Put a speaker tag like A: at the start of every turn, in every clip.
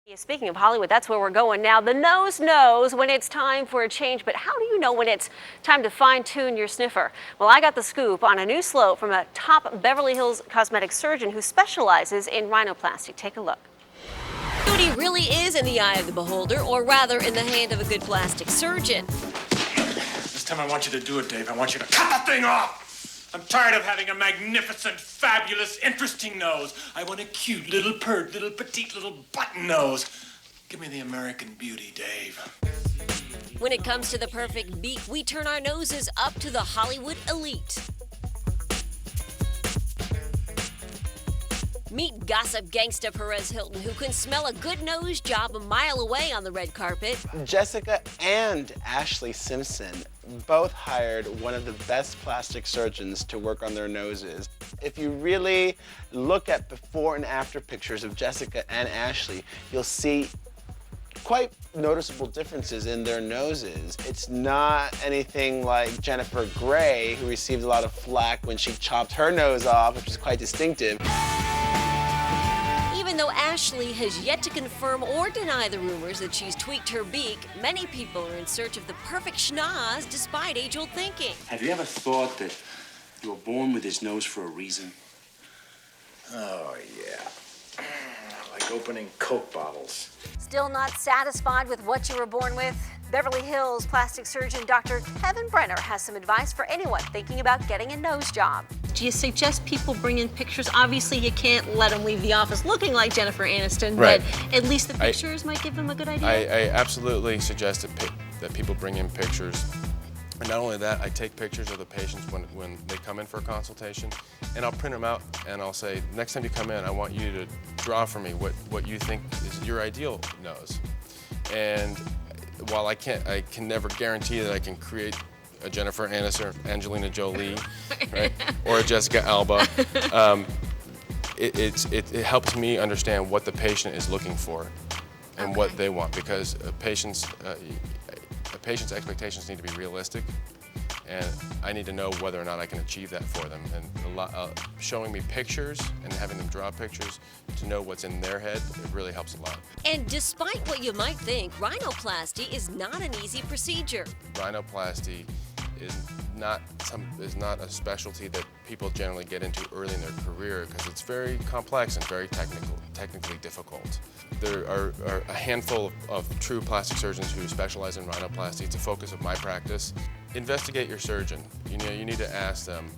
A: Yeah, speaking of Hollywood, that's where we're going now. The nose knows when it's time for a change, but how do you know when it's time to fine-tune your sniffer? Well, I got the scoop on a new slope from a top Beverly Hills cosmetic surgeon who specializes in rhinoplasty. Take a look. Beauty really is in the eye of the beholder, or rather in the hand of a good plastic surgeon.
B: This time I want you to do it, Dave. I want you to cut the thing off! I'm tired of having a magnificent, fabulous, interesting nose. I want a cute, little pert, little petite, little button nose. Give me the American Beauty, Dave.
A: When it comes to the perfect beak, we turn our noses up to the Hollywood elite. Meet gossip gangsta Perez Hilton, who can smell a good nose job a mile away on the red carpet.
C: Jessica and Ashley Simpson both hired one of the best plastic surgeons to work on their noses. If you really look at before and after pictures of Jessica and Ashley, you'll see quite noticeable differences in their noses. It's not anything like Jennifer Grey, who received a lot of flack when she chopped her nose off, which was quite distinctive.
A: Even though Ashley has yet to confirm or deny the rumors that she's tweaked her beak, many people are in search of the perfect schnoz despite age-old thinking.
D: Have you ever thought that you were born with this nose for a reason?
B: Oh, yeah. Like opening Coke bottles.
A: Still not satisfied with what you were born with? Beverly Hills plastic surgeon Dr. Kevin Brenner has some advice for anyone thinking about getting a nose job.
E: Do you suggest people bring in pictures? Obviously, you can't let them leave the office looking like Jennifer Aniston,
F: Right.
E: but at least the pictures might give them a good idea.
F: I absolutely suggest that people bring in pictures. And not only that, I take pictures of the patients when they come in for a consultation, and I'll print them out, and I'll say, next time you come in, I want you to draw for me what you think is your ideal nose. And while I can never guarantee that I can create a Jennifer Aniston, Angelina Jolie, right, or a Jessica Alba, it helps me understand what the patient is looking for and what they want, because a patient's expectations need to be realistic, and I need to know whether or not I can achieve that for them. And showing me pictures and having them draw pictures to know what's in their head, it really helps a lot.
A: And despite what you might think, rhinoplasty is not an easy procedure.
F: Rhinoplasty is not a specialty that people generally get into early in their career, because it's very complex and very technically difficult. There are a handful of true plastic surgeons who specialize in rhinoplasty. It's a focus of my practice. Investigate your surgeon. You need to ask them,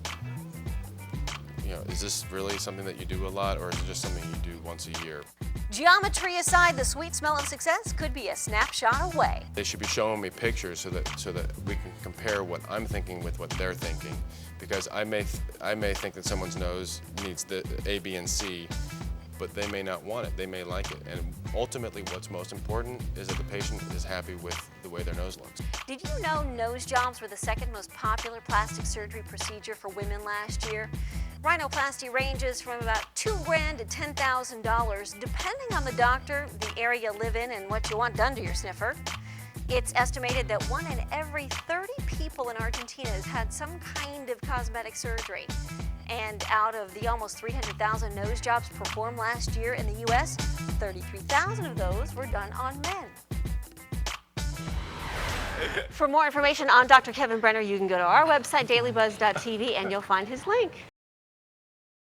F: is this really something that you do a lot, or is it just something you do once a year?
A: Geometry aside, the sweet smell of success could be a snapshot away.
F: They should be showing me pictures so that we can compare what I'm thinking with what they're thinking, because I may think that someone's nose needs the A, B, and C, but they may not want it. They may like it. And ultimately, what's most important is that the patient is happy with the way their nose looks.
A: Did you know nose jobs were the second most popular plastic surgery procedure for women last year? Rhinoplasty ranges from about $2,000 to $10,000, depending on the doctor, the area you live in, and what you want done to your sniffer. It's estimated that 1 in every 30 people in Argentina has had some kind of cosmetic surgery. And out of the almost 300,000 nose jobs performed last year in the U.S., 33,000 of those were done on men. For more information on Dr. Kevin Brenner, you can go to our website, dailybuzz.tv, and you'll find his link.